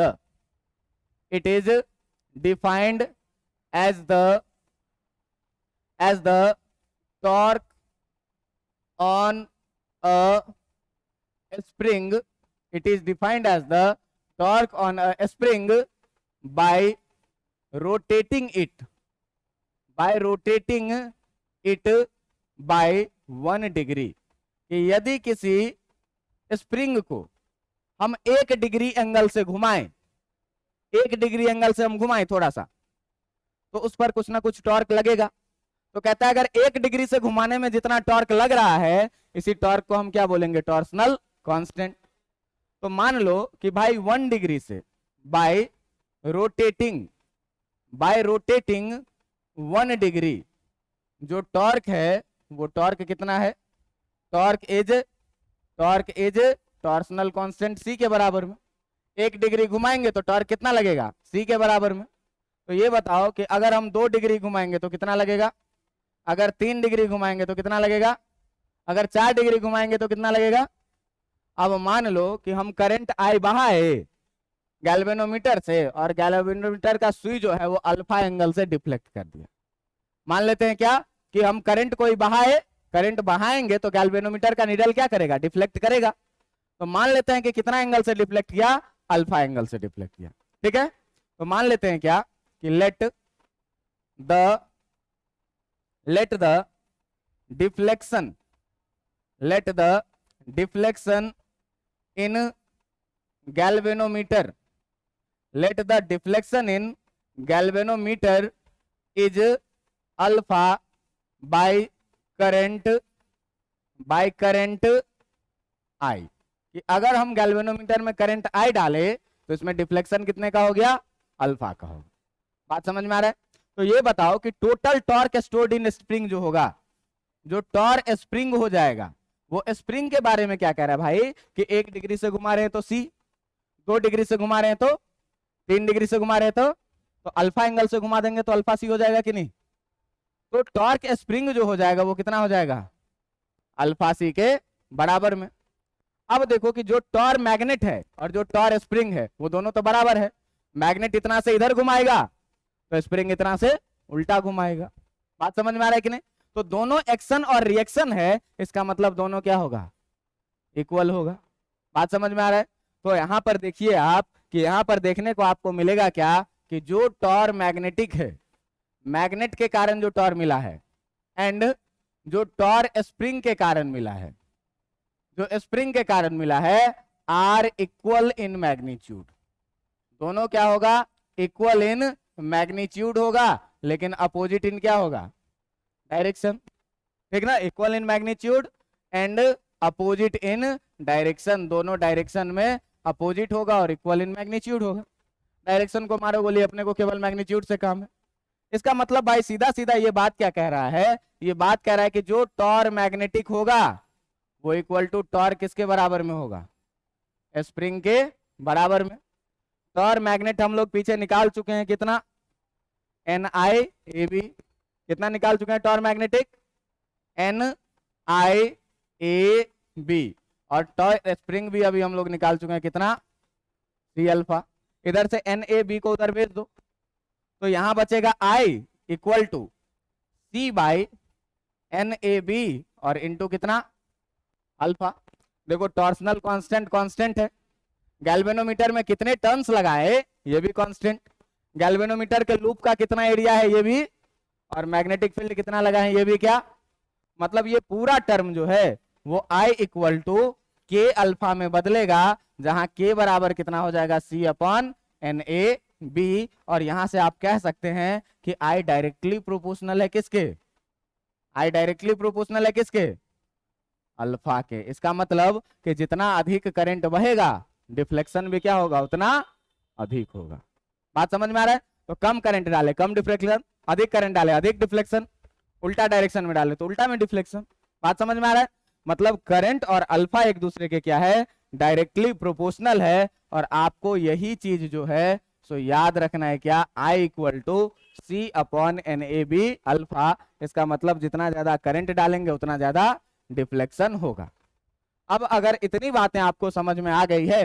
the torque on a spring. It is defined as the torque on a spring by rotating it by 1 degree. कि यदि किसी स्प्रिंग को हम 1 डिग्री एंगल से घुमाएं, 1 डिग्री एंगल से हम घुमाएं थोड़ा सा, तो उस पर कुछ ना कुछ टॉर्क लगेगा। तो कहता है अगर 1 डिग्री से घुमाने में जितना टॉर्क लग रहा है, इसी टॉर्क को हम क्या बोलेंगे, टॉर्सनल कांस्टेंट। तो मान लो कि भाई 1 डिग्री से बाय रोटेटिंग 1 डिग्री जो टॉर्क है वो टॉर्क कितना है, torque is torsional constant C के बराबर में। 1 डिग्री घुमाएंगे तो टॉर्क कितना लगेगा, C के बराबर में। तो ये बताओ कि अगर हम 2 डिग्री घुमाएंगे तो कितना लगेगा, अगर 3 डिग्री घुमाएंगे तो कितना लगेगा, अगर 4 डिग्री घुमाएंगे तो कितना लगेगा। अब मान लो कि हम करंट I बहाए गैल्वेनोमीटर से, और गैल्वेनोमीटर का सुई जो है वो अल्फा एंगल से डिफ्लेक्ट कर दिया। मान लेते हैं क्या कि हम करंट कोई बहाए, करंट बहाएंगे तो गैल्वेनोमीटर का नीडल क्या करेगा, डिफ्लेक्ट करेगा। तो मान लेते हैं कि कितना एंगल से डिफ्लेक्ट किया, अल्फा एंगल से डिफ्लेक्ट किया, ठीक है। तो मान लेते हैं क्या कि let the deflection in galvanometer is alpha by current I। कि अगर हम गैल्वेनोमीटर में करंट I डाले तो इसमें डिफ्लेक्शन कितने का हो गया, अल्फा का होगा। बात समझ में आ रहा है। तो ये बताओ कि total torque stored in spring जो होगा, जो टॉर्क स्प्रिंग हो जाएगा, वो स्प्रिंग के बारे में क्या कह रहा है भाई कि 1 डिग्री से घुमा रहे हैं तो C, 2 डिग्री से घुमा रहे हैं तो, 3 डिग्री से घुमा रहे हैं तो अल्फा एंगल से घुमा देंगे तो अल्फा C हो जाएगा कि नहीं। तो टॉर्क स्प्रिंग जो हो जाएगा वो कितना हो जाएगा, अल्फा C के बराबर में। अब देखो कि जो टॉर मैग्नेट है और जो टॉर स्प्रिंग है वो दोनों तो बराबर है। मैग्नेट इतना से इधर घुमाएगा तो स्प्रिंग इतना से उल्टा घुमाएगा। बात समझ में आ रहा है कि नहीं। तो दोनों एक्शन और रिएक्शन है, इसका मतलब दोनों क्या होगा, इक्वल होगा। बात समझ में आ रहा है। तो यहां पर देखिए आप कि यहां पर देखने को आपको मिलेगा क्या कि जो टॉर मैग्नेटिक है, मैग्नेट के कारण जो टॉर मिला है, एंड जो टॉर स्प्रिंग के कारण मिला है, जो स्प्रिंग के कारण मिला है, आर इक्वल इन मैग्नीट्यूड। दोनों क्या होगा, इक्वल इन मैग्नीट्यूड होगा, लेकिन अपोजिट इन क्या होगा, डायरेक्शन। ठीक ना, equal in magnitude and opposite in direction. दोनों डायरेक्शन में अपोजिट होगा और इक्वल इन मैग्नीट्यूड होगा। डायरेक्शन को मारो बोलिए, अपने को केवल मैग्नीट्यूड से काम है। इसका मतलब भाई सीधा सीधा ये बात क्या कह रहा है, ये बात कह रहा है कि जो टॉर मैग्नेटिक होगा वो इक्वल टू टॉर किसके बराबर में होगा, स्प्रिंग के बराबर में। टॉर मैग्नेट हम लोग पीछे निकाल चुके हैं, कितना, NIAB। कितना निकाल चुके हैं टॉर मैग्नेटिक, NIAB। और टॉर स्प्रिंग भी अभी हम लोग निकाल चुके हैं, कितना, C अल्फा। इधर से NAB को उधर भेज दो तो यहां बचेगा I equal to C by NAB और इंटू कितना, अल्फा। देखो टॉर्सनल कांस्टेंट कांस्टेंट है, गैल्वेनोमीटर में कितने टर्न्स लगाए ये भी कांस्टेंट, गैल्वेनोमीटर के लूप का कितना एरिया है ये भी, और मैग्नेटिक फील्ड कितना लगा है ये भी क्या, मतलब ये पूरा टर्म जो है वो I equal to K alpha में बदलेगा, जहां के बराबर कितना हो जाएगा C upon N A B, और यहां से आप कह सकते हैं कि I डायरेक्टली प्रोपोर्शनल है किसके, I डायरेक्टली प्रोपोर्शनल है किसके, अल्फा के। इसका मतलब कि जितना अधिक करंट बहेगा डिफ्लेक्शन भी क्या होगा उतना अधिक होगा। बात समझ में आ रहा है? तो कम करंट डाले कम डिफ्लेक्शन, अधिक करंट डाले अधिक डिफ्लेक्शन, उल्टा डायरेक्शन में डाले तो उल्टा में डिफ्लेक्शन। बात समझ में आ रहा है? मतलब करंट और अल्फा एक दूसरे के क्या है, डायरेक्टली प्रोपोर्शनल है। और आपको यही चीज जो है सो याद रखना है क्या, I equal to C upon N A B alpha. इसका मतलब जितना ज्यादा करंट डालेंगे उतना ज्यादा डिफ्लेक्शन होगा। अब अगर इतनी बातें आपको समझ में आ गई है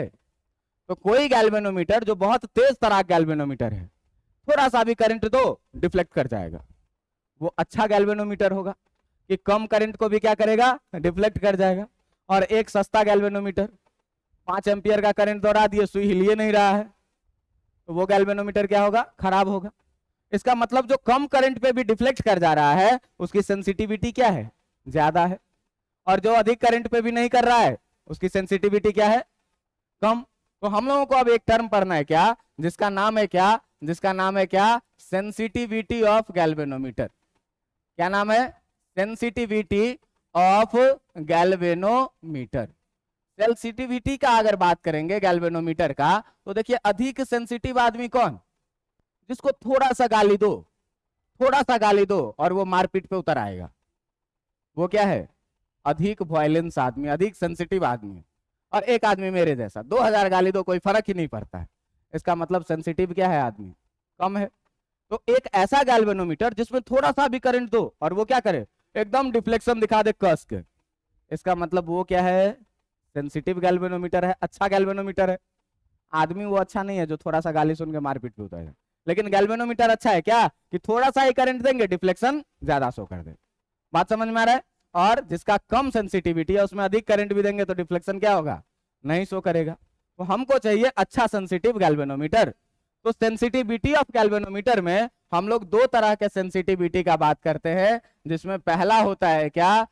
तो कोई गैल्वेनोमीटर जो बहुत तेज तराक गैल्वेनोमीटर है, थोड़ा सा भी करंट दो डिफ्लेक्ट कर जाएगा, वो अच्छा गैल्वेनोमीटर होगा कि कम करंट को भी क्या करेगा, डिफ्लेक्ट कर जाएगा। और एक सस्ता गैल्वेनोमीटर 5 एम्पियर का करंट दौड़ा दिए, सुई हिलिए नहीं रहा है, तो वो गैल्वेनोमीटर क्या होगा, खराब होगा। इसका मतलब जो कम करंट पे भी डिफ्लेक्ट कर जा रहा है उसकी सेंसिटिविटी क्या है, ज्यादा है, और जो अधिक करंट पे भी नहीं कर रहा है उसकी सेंसिटिविटी क्या है, कम। तो हम लोगों को अब एक टर्म पढ़ना है क्या, जिसका नाम है क्या, जिसका नाम है क्या, सेंसिटिविटी ऑफ गैल्वेनोमीटर। क्या नाम है, सेंसिटिविटी ऑफ गैल्वेनोमीटर। सेंसिटिविटी का अगर बात करेंगे गैल्वेनोमीटर का, तो देखिए अधिक सेंसिटिव आदमी कौन, जिसको थोड़ा सा गाली दो, थोड़ा सा गाली दो और वो मारपीट पे उतर आएगा, वो क्या है, अधिक वायलेंस आदमी, अधिक सेंसिटिव आदमी। और एक आदमी मेरे जैसा 2000 गाली दो कोई फर्क ही नहीं पड़ता है, इसका मतलब सेंसिटिव क्या है, आदमी कम है। तो एक ऐसा गैल्वेनोमीटर जिसमें थोड़ा सा भी करंट दो और वो क्या करे, एकदम डिफ्लेक्शन दिखा दे कस के, इसका मतलब वो क्या है, सेंसिटिव गैल्वेनोमीटर है, अच्छा गैल्वेनोमीटर है। आदमी वो अच्छा नहीं है जो थोड़ा सा गाली सुन के मारपीट पे उतर जाए, लेकिन गैल्वेनोमीटर अच्छा है क्या, कि थोड़ा सा ही करंट देंगे डिफ्लेक्शन ज्यादा शो कर दे। बात समझ में आ रहा है? और जिसका कम सेंसिटिविटी है उसमें अधिक करंट भी देंगे तो डिफ्लेक्शन क्या होगा, नहीं शो करेगा। तो हमको चाहिए अच्छा सेंसिटिव गैल्वेनोमीटर। तो सेंसिटिविटी ऑफ गैल्वेनोमीटर में हम लोग दो तरह के सेंसिटिविटी का बात करते हैं, जिसमें पहला होता है क्या,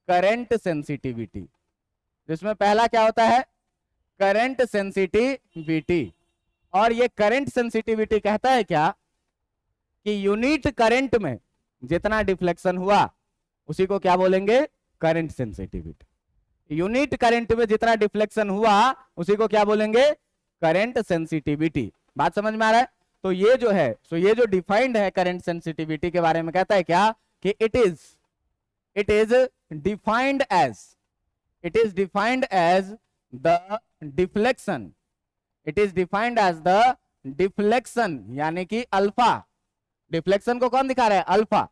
करंट सेंसिटिविटी। जिसमें पहला क्या होता है, करंट सेंसिटिविटी। और ये करंट सेंसिटिविटी कहता है क्या, कि यूनिट करंट में जितना डिफ्लेक्शन हुआ उसी को क्या बोलेंगे, करंट सेंसिटिविटी। यूनिट करंट में जितना डिफ्लेक्शन हुआ उसी को क्या बोलेंगे, करंट सेंसिटिविटी। बात समझ में आ रहा है? तो ये जो है, सो ये जो डिफाइंड है करंट सेंसिटिविटी के बारे में कहता है क्या, कि it is defined as, it is defined as the deflection, it is defined as the deflection, यानी कि अल्फा। डिफ्लेक्शन को कौन दिखा रहा है, alpha.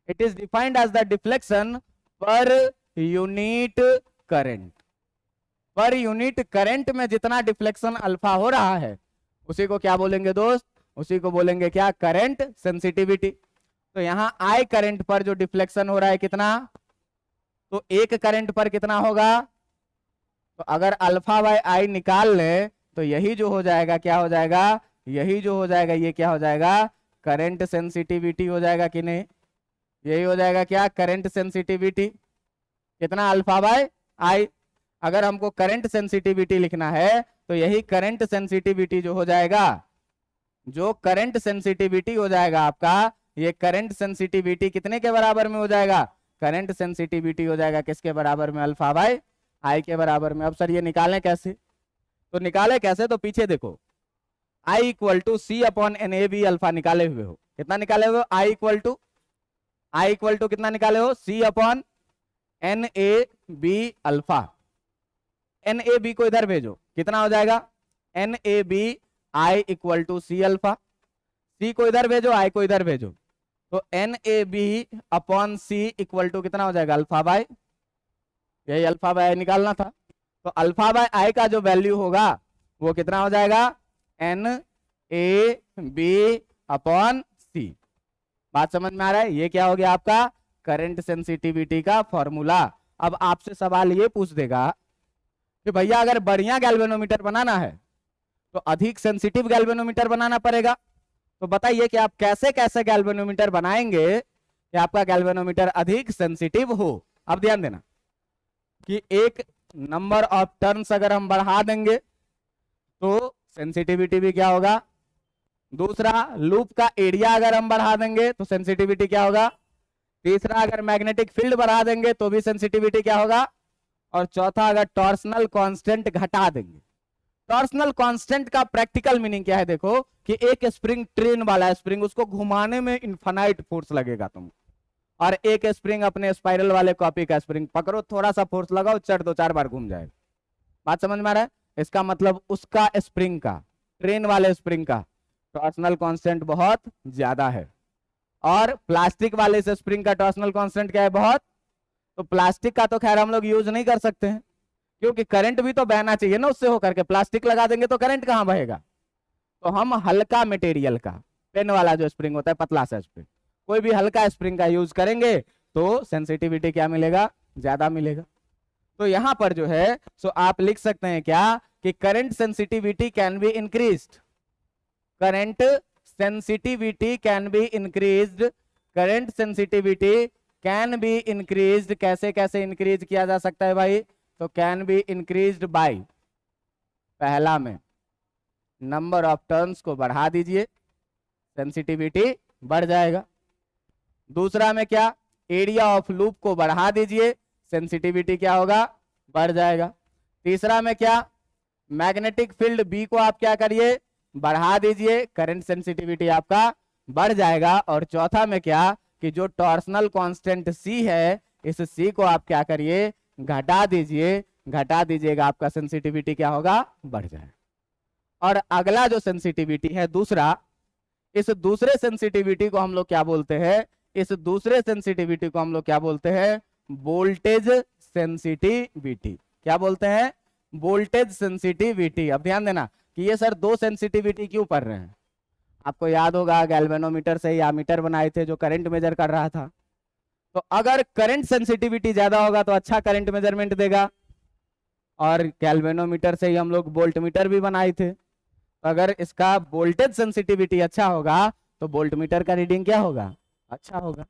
It is defined as the deflection per unit current. Per unit current में जितना deflection alpha हो रहा है उसी को क्या बोलेंगे दोस्त, उसी को बोलेंगे क्या, करंट सेंसिटिविटी। तो यहां आई करंट पर जो डिफ्लेक्शन हो रहा है कितना, तो एक करंट पर कितना होगा, तो अगर अल्फा बाय आई निकाल ले तो यही जो हो जाएगा क्या हो जाएगा, यही जो हो जाएगा ये क्या हो जाएगा, करंट सेंसिटिविटी हो जाएगा कि नहीं, यही हो जाएगा क्या, करंट सेंसिटिविटी। कितना, अल्फा बाय आई। अगर हमको करंट सेंसिटिविटी लिखना है तो यही करंट सेंसिटिविटी जो हो जाएगा, जो करंट सेंसिटिविटी हो जाएगा आपका, ये करंट सेंसिटिविटी कितने के बराबर में हो जाएगा, करंट सेंसिटिविटी हो जाएगा किसके बराबर में, अल्फा बाय आई के बराबर में। अब सर ये निकालें कैसे, तो निकाले कैसे, तो पीछे देखो, I equal to C upon N A B alpha निकाले हुए हो, कितना निकाले हुए हो, आई इक्वल टू कितना निकाले हो, C upon N A B alpha. N A B को इधर भेजो, कितना हो जाएगा, N A B I equal to C alpha. C को इधर भेजो, आई को इधर भेजो, तो N A B upon C equal to कितना हो जाएगा, अल्फा बाय, यही अल्फा बाय निकालना था। तो अल्फा बाय आई का जो वैल्यू होगा वो कितना हो जाएगा, एन ए बी अपॉन सी। बात समझ में आ रहा है? ये क्या हो गया आपका करंट सेंसिटिविटी का फॉर्मूला। अब आपसे सवाल ये पूछ देगा कि भैया अगर बढ़िया गैल्वेनोमीटर बनाना है तो अधिक सेंसिटिव गैल्वेनोमीटर बनाना पड़ेगा। तो बताइए कि आप कैसे कैसे गैल्वेनोमीटर बनाएंगे कि आपका गैल्वेनोमीटर अधिक सेंसिटिव हो। अब ध्यान देना कि एक नंबर ऑफ टर्न्स अगर हम बढ़ा देंगे तो सेंसिटिविटी भी क्या होगा, दूसरा लूप का एरिया अगर हम बढ़ा देंगे तो सेंसिटिविटी क्या होगा, तीसरा अगर मैग्नेटिक फील्ड बढ़ा देंगे तो भी सेंसिटिविटी क्या होगा, और चौथा अगर टॉर्सनल कांस्टेंट घटा देंगे। टॉर्सनल कांस्टेंट का प्रैक्टिकल मीनिंग क्या है, देखो कि एक स्प्रिंग ट्रेन वाला है, स्प्रिंग उसको घुमाने में इनफाइनाइट फोर्स लगेगा तुमको, और एक स्प्रिंग अपने स्पाइरल वाले कॉपी का स्प्रिंग पकड़ो, थोड़ा सा फोर्स लगाओ, चढ़ दो, 4 बार घूम जाएगा। बात समझ में आ रहा है? इसका मतलब उसका स्प्रिंग का, ट्रेन वाले स्प्रिंग का टॉर्सनल कांस्टेंट बहुत ज्यादा है, और प्लास्टिक वाले से स्प्रिंग का टॉर्सनल कांस्टेंट क्या है, बहुत। तो प्लास्टिक का तो खैर हम लोग यूज नहीं कर सकते हैं क्योंकि करंट भी तो बहना चाहिए ना उससे होकर के, प्लास्टिक लगा देंगे तो करंट कहां बहेगा। तो हम हल्का मटेरियल का, पेन वाला जो स्प्रिंग होता है, पतला सा स्प्रिंग, कोई भी हल्का स्प्रिंग का यूज करेंगे तो सेंसिटिविटी क्या मिलेगा, ज्यादा मिलेगा। तो यहां पर जो है सो आप लिख सकते हैं क्या कि current sensitivity can be increased, current sensitivity can be increased, current sensitivity can be increased. कैसे कैसे इंक्रीज किया जा सकता है भाई, तो कैन बी इंक्रीज्ड बाय, पहला में नंबर ऑफ टर्न्स को बढ़ा दीजिए, सेंसिटिविटी बढ़ जाएगा। दूसरा में क्या, एरिया ऑफ लूप को बढ़ा दीजिए, सेंसिटिविटी क्या होगा, बढ़ जाएगा। तीसरा में क्या, मैग्नेटिक फील्ड बी को आप क्या करिए, बढ़ा दीजिए, करंट सेंसिटिविटी आपका बढ़ जाएगा। और चौथा में क्या कि जो टॉर्सनल कांस्टेंट सी है, इस सी को आप क्या करिए, घटा दीजिए, घटा दीजिएगा, आपका सेंसिटिविटी क्या होगा, बढ़ जाएगा। और अगला जो सेंसिटिविटी है दूसरा, इस दूसरे सेंसिटिविटी को हम लोग क्या बोलते हैं, इस दूसरे सेंसिटिविटी को हम लोग क्या बोलते हैं, वोल्टेज सेंसिटिविटी। क्या बोलते हैं, वोल्टेज सेंसिटिविटी। अब ध्यान देना कि ये सर दो सेंसिटिविटी क्यों पढ़ रहे हैं, आपको याद होगा गैल्वेनोमीटर से ही एमीटर बनाए थे जो करंट मेजर कर रहा था। तो अगर करंट सेंसिटिविटी ज्यादा होगा तो अच्छा करंट मेजरमेंट देगा, और गैल्वेनोमीटर से ही हम लोग वोल्टमीटर भी बनाए थे। तो अगर इसका वोल्टेज सेंसिटिविटी अच्छा होगा तो वोल्टमीटर का रीडिंग क्या होगा, अच्छा होगा।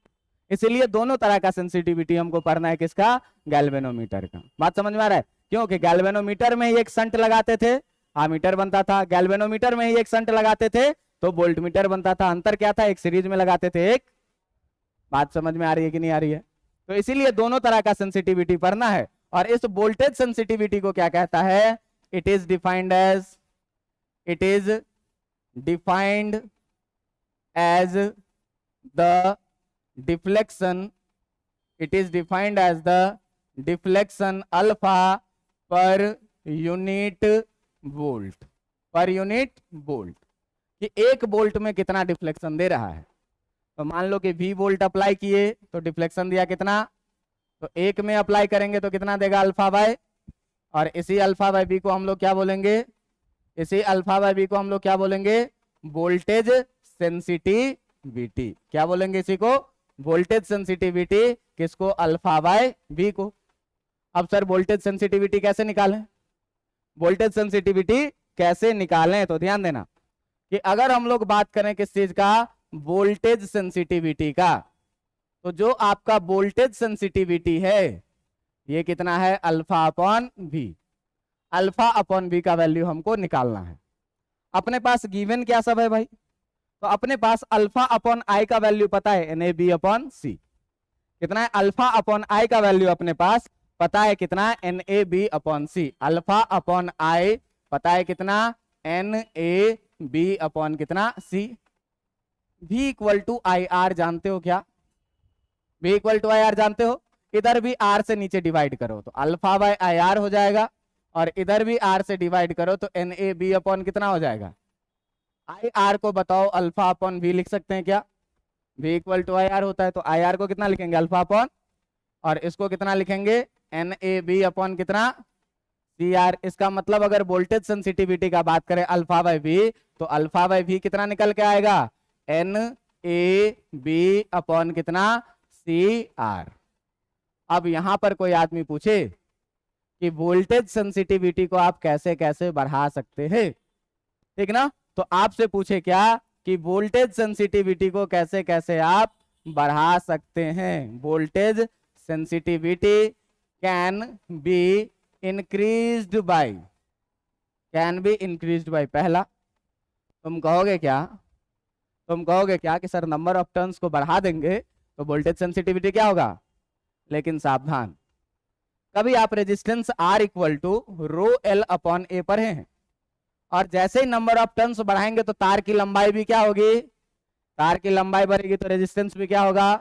इसीलिए दोनों तरह का सेंसिटिविटी हमको पढ़ना है, किसका, गैल्वेनोमीटर का। बात समझ में आ रहा है? क्योंकि गैल्वेनोमीटर में ही एक संट लगाते थे, आमीटर बनता था, गैल्वेनोमीटर में ही एक संट लगाते थे तो वोल्टमीटर बनता था। अंतर क्या था, एक सीरीज में लगाते थे, एक। बात समझ में आ रही है कि नहीं आ रही है? तो इसीलिए दोनों तरह का सेंसिटिविटी पढ़ना है। और इस वोल्टेज सेंसिटिविटी को क्या कहता है, it is defined as, it is defined as the deflection, it is defined as the deflection alpha per unit volt, per unit volt, कि एक वोल्ट में कितना डिफ्लेक्शन दे रहा है। तो मान लो कि V वोल्ट अप्लाई किए तो डिफ्लेक्शन दिया कितना, तो एक में अप्लाई करेंगे तो कितना देगा, अल्फा बाय, और इसी अल्फा बाय बी को हम लोग क्या बोलेंगे, इसी अल्फा बाय बी को हम लोग क्या बोलेंगे, वोल्टेज सेंसिटिविटी। क्या बोलेंगे इसी को, वोल्टेज सेंसिटिविटी, किसको, अल्फा बाय बी को। अब सर वोल्टेज सेंसिटिविटी कैसे निकालें, वोल्टेज सेंसिटिविटी कैसे निकालें, तो ध्यान देना कि अगर हम लोग बात करें किस चीज का, वोल्टेज सेंसिटिविटी का, तो जो आपका वोल्टेज सेंसिटिविटी है ये कितना है, alpha upon V. Alpha upon B का वैल्यू हमको निकालना है। अपने पास गिवन क्या सब है भाई, तो अपने पास अल्फा अपॉन आई का वैल्यू पता है, एन ए बी अपॉन सी कितना है, अल्फा अपॉन आई का वैल्यू अपने पास पता है कितना, N A B upon C. Alpha upon I पता है कितना, एन ए बी अपॉन कितना, C. v equal to I R जानते हो क्या, v equal to I R जानते हो, इधर भी r से नीचे डिवाइड करो तो अल्फा बाय आई आर हो जाएगा, और इधर भी r से डिवाइड करो तो एन ए बी अपॉन कितना हो जाएगा, आई आर को बताओ, अल्फा अपॉन वी लिख सकते हैं क्या, v equal to I R होता है तो आई आर को कितना लिखेंगे, अल्फा अपॉन, और इसको कितना लिखेंगे, एन ए बी अपॉन कितना, सी आर। इसका मतलब अगर वोल्टेज सेंसिटिविटी का बात करें अल्फा बाय वी, तो अल्फा बाय वी कितना निकल के आएगा, एन ए बी अपॉन कितना, सी आर। अब यहां पर कोई आदमी पूछे कि वोल्टेज सेंसिटिविटी को आप कैसे कैसे बढ़ा सकते हैं, ठीक ना। तो आपसे पूछे क्या कि वोल्टेज सेंसिटिविटी को कैसे कैसे आप बढ़ा सकते हैं। Voltage sensitivity can be increased by, can be increased by. पहला तुम कहोगे क्या, तुम कहोगे क्या कि सर नंबर ऑफ टर्न्स को बढ़ा देंगे तो वोल्टेज सेंसिटिविटी क्या होगा, लेकिन सावधान, कभी आप resistance R equal to rho L upon A पर हैं, और जैसे ही नंबर ऑफ टर्न्स बढ़ाएंगे तो तार की लंबाई भी क्या होगी, तार की लंबाई बढ़ेगी तो रेजिस्टेंस भी क्या होगा।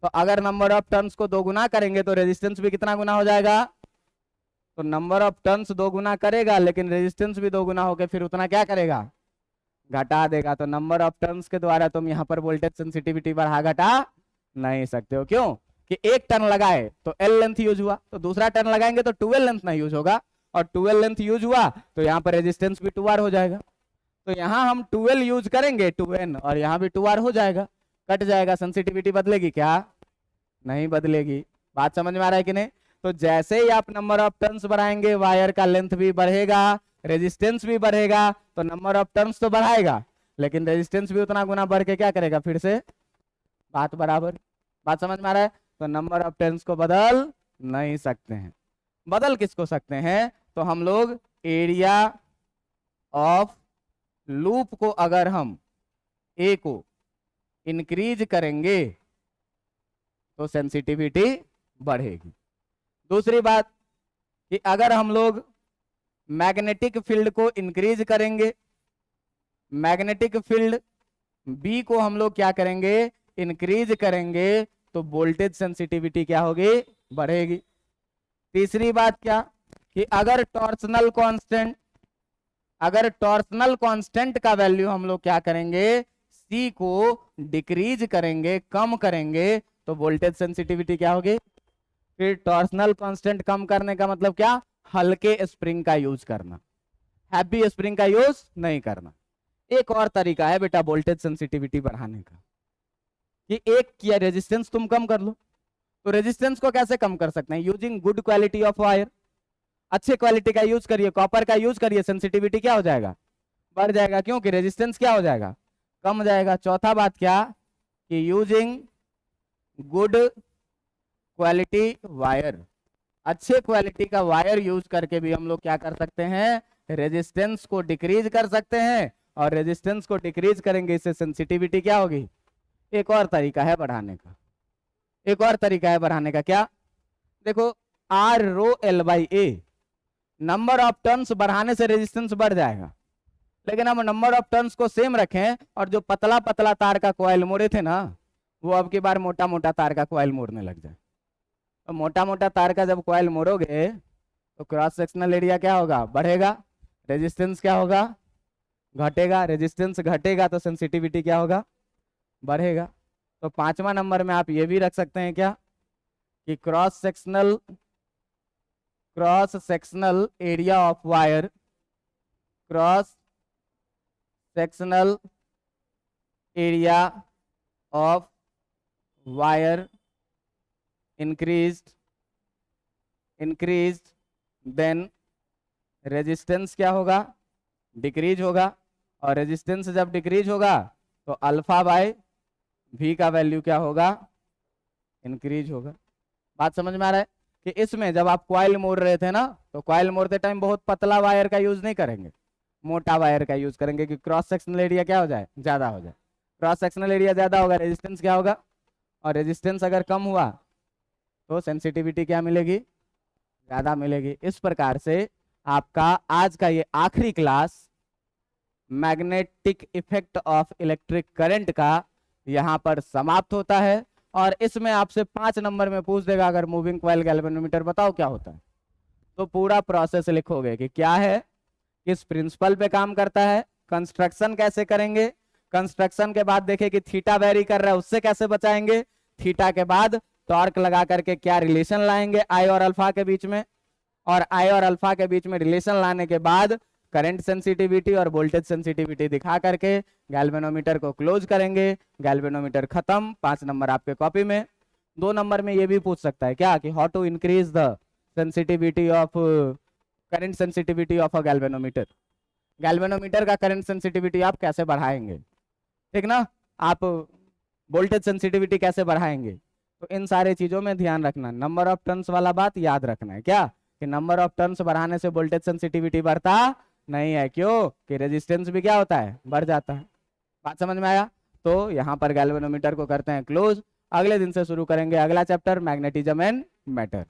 तो अगर नंबर ऑफ टर्न्स को दो गुना करेंगे तो रेजिस्टेंस भी कितना गुना हो जाएगा। तो नंबर ऑफ टर्न्स दो गुना करेगा लेकिन रेजिस्टेंस भी दो गुना होकर फिर उतना क्या करेगा, घटा देगा। तो नंबर ऑफ टर्न्स के द्वारा तुम यहाँ पर वोल्टेज सेंसिटिविटी बढ़ा घटा नहीं सकते हो। क्यों कि एक टर्न लगाए तो एल लेंथ यूज हुआ, तो दूसरा टर्न लगाएंगे तो 12 लेंथ ना यूज होगा, और 12 लेंथ यूज हुआ तो यहाँ पर रेजिस्टेंस भी 2R हो जाएगा। तो यहाँ हम 12 यूज करेंगे 2N, और यहाँ भी 2R हो जाएगा, कट जाएगा। सेंसिटिविटी बदलेगी क्या, नहीं बदलेगी। बात समझ में आ रहा है कि नहीं। तो जैसे ही आप नंबर ऑफ टर्न्स बढ़ाएंगे वायर का लेंथ भी बढ़ेगा, रेजिस्टेंस भी बढ़ेगा। तो नंबर ऑफ टर्न्स तो बढ़ाएगा लेकिन रेजिस्टेंस भी उतना गुना बढ़ के क्या करेगा, फिर से बात बराबर। बात समझ में आ रहा है। तो नंबर ऑफ टर्न्स को बदल नहीं सकते हैं। बदल किसको सकते हैं, तो हम लोग एरिया ऑफ लूप को अगर हम ए को इंक्रीज करेंगे तो सेंसिटिविटी बढ़ेगी। दूसरी बात कि अगर हम लोग मैग्नेटिक फील्ड को इंक्रीज करेंगे, मैग्नेटिक फील्ड बी को हम लोग क्या करेंगे, इंक्रीज करेंगे, तो वोल्टेज सेंसिटिविटी क्या होगी, बढ़ेगी। तीसरी बात क्या कि अगर टॉर्सनल कांस्टेंट, अगर टॉर्सनल कांस्टेंट का वैल्यू हम लोग क्या करेंगे, सी को डिक्रीज करेंगे, कम करेंगे, तो वोल्टेज सेंसिटिविटी क्या होगी। फिर टॉर्सनल कांस्टेंट कम करने का मतलब क्या, हल्के स्प्रिंग का यूज करना, हैवी स्प्रिंग का यूज नहीं करना। एक और तरीका है बेटा वोल्टेज सेंसिटिविटी बढ़ाने का कि एक किया रेजिस्टेंस तुम कम कर लो। तो रेजिस्टेंस को कैसे कम कर सकते हैं, using good quality of wire, अच्छे क्वालिटी का यूज करिए, कॉपर का यूज करिए, सेंसिटिविटी क्या हो जाएगा, बढ़ जाएगा, क्योंकि रेजिस्टेंस क्या हो जाएगा, कम हो जाएगा। चौथा बात क्या कि यूजिंग गुड क्वालिटी वायर, अच्छे क्वालिटी का वायर यूज करके भी हम लोग क्या कर सकते हैं, रेजिस्टेंस को डिक्रीज कर सकते हैं, और रेजिस्टेंस को डिक्रीज करेंगे इससे सेंसिटिविटी क्या होगी। एक और तरीका है बढ़ाने का, एक और तरीका है बढ़ाने का, क्या देखो, R rho L by A, number of turns बढ़ाने से रेजिस्टेंस बढ़ जाएगा, लेकिन हम नंबर ऑफ टर्न्स को सेम रखें और जो पतला पतला तार का कॉइल मोड़े थे ना, वो अब की बार मोटा मोटा तार का कॉइल मोड़ने लग जाए। तो मोटा मोटा तार का जब कॉइल मोड़ोगे तो क्रॉस सेक्शनल एरिया क्या होगा, बढ़ेगा, रेजिस्टेंस क्या होगा, घटेगा, रेजिस्टेंस घटेगा तो सेंसिटिविटी क्या होगा, बढ़ेगा। तो पांचवा नंबर में आप ये भी रख सकते हैं क्या कि cross sectional area of wire, cross sectional area of wire increased then resistance क्या होगा, डिक्रीज होगा, और रेजिस्टेंस जब डिक्रीज होगा तो अल्फा बाय वी का वैल्यू क्या होगा, इंक्रीज होगा। बात समझ में आ रहा है कि इसमें जब आप कॉइल मोड़ रहे थे ना, तो कॉइल मोड़ते टाइम बहुत पतला वायर का यूज नहीं करेंगे, मोटा वायर का यूज करेंगे कि क्रॉस सेक्शनल एरिया क्या हो जाए, ज्यादा हो जाए। क्रॉस सेक्शनल एरिया ज्यादा होगा, रेजिस्टेंस क्या होगा, और रेजिस्टेंस अगर कम हुआ तो सेंसिटिविटी क्या मिलेगी, ज्यादा मिलेगी। इस प्रकार से आपका आज का ये आखिरी class magnetic effect of electric current का यहाँ पर समाप्त होता है। और इसमें आपसे 5 नंबर में पूछ देगा अगर मूविंग कॉइल गैल्वेनोमीटर बताओ क्या होता है, तो पूरा प्रोसेस लिखोगे कि क्या है, किस प्रिंसिपल पे काम करता है, कंस्ट्रक्शन कैसे करेंगे, कंस्ट्रक्शन के बाद देखे कि थीटा वेरी कर रहा है उससे कैसे बचाएंगे, थीटा के बाद टॉर्क लगा करके क्या रिलेशन लाएंगे आई और अल्फा के बीच में, और आई और अल्फा के बीच में रिलेशन लाने के बाद करंट सेंसिटिविटी और वोल्टेज सेंसिटिविटी दिखा करके गैल्वेनोमीटर को क्लोज करेंगे। गैल्वेनोमीटर खत्म। 5 नंबर आपके कॉपी में। 2 नंबर में ये भी पूछ सकता है क्या कि how to increase the sensitivity of current sensitivity of a galvanometer. Galvanometer का करंट सेंसिटिविटी आप कैसे बढ़ाएंगे, ठीक ना। आप वोल्टेज सेंसिटिविटी कैसे बढ़ाएंगे, तो इन सारे चीजों में ध्यान रखना। नंबर ऑफ टर्न्स वाला बात याद रखना है क्या, कि नंबर ऑफ टर्न्स बढ़ाने से वोल्टेज सेंसिटिविटी बढ़ता नहीं है, क्यों कि रेजिस्टेंस भी क्या होता है, बढ़ जाता है। बात समझ में आया। तो यहाँ पर गैल्वेनोमीटर को करते हैं क्लोज। अगले दिन से शुरू करेंगे अगला चैप्टर, मैग्नेटिज्म एंड मैटर।